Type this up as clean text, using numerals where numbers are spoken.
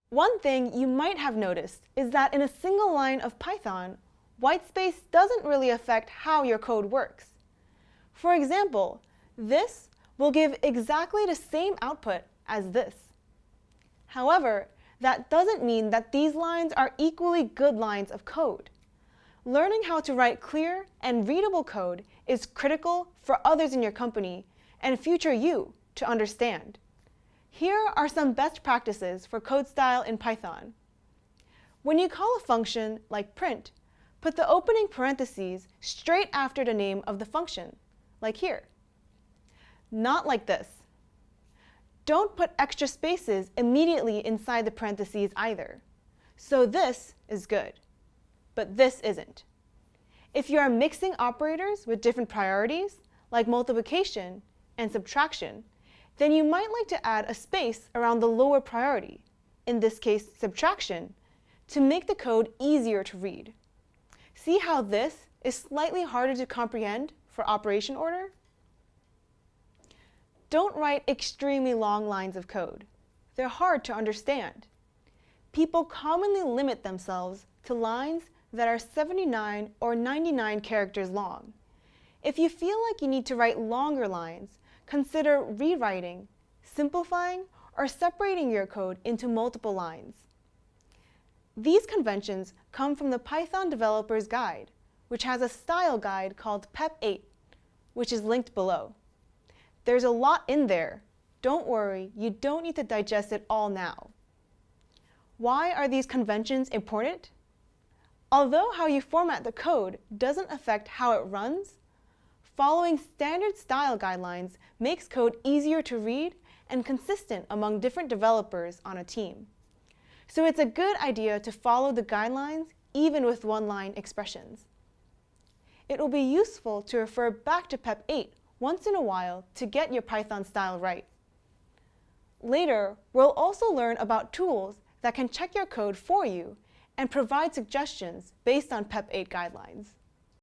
One thing you might have noticed is that in a single line of Python, whitespace doesn't really affect how your code works. For example, this will give exactly the same output as this. However, that doesn't mean that these lines are equally good lines of code. Learning how to write clear and readable code is critical for others in your company and future you to understand. Here are some best practices for code style in Python. When you call a function like print, put the opening parentheses straight after the name of the function, like here. Not like this. Don't put extra spaces immediately inside the parentheses either. So this is good, but this isn't. If you are mixing operators with different priorities, like multiplication and subtraction, then you might like to add a space around the lower priority, in this case subtraction, to make the code easier to read. See how this is slightly harder to comprehend for operation order? Don't write extremely long lines of code. They're hard to understand. People commonly limit themselves to lines that are 79 or 99 characters long. If you feel like you need to write longer lines, consider rewriting, simplifying, or separating your code into multiple lines. These conventions come from the Python Developer's Guide, which has a style guide called PEP8, which is linked below. There's a lot in there. Don't worry, you don't need to digest it all now. Why are these conventions important? Although how you format the code doesn't affect how it runs, following standard style guidelines makes code easier to read and consistent among different developers on a team. So it's a good idea to follow the guidelines even with one-line expressions. It will be useful to refer back to PEP8 once in a while to get your Python style right. Later, we'll also learn about tools that can check your code for you and provide suggestions based on PEP8 guidelines.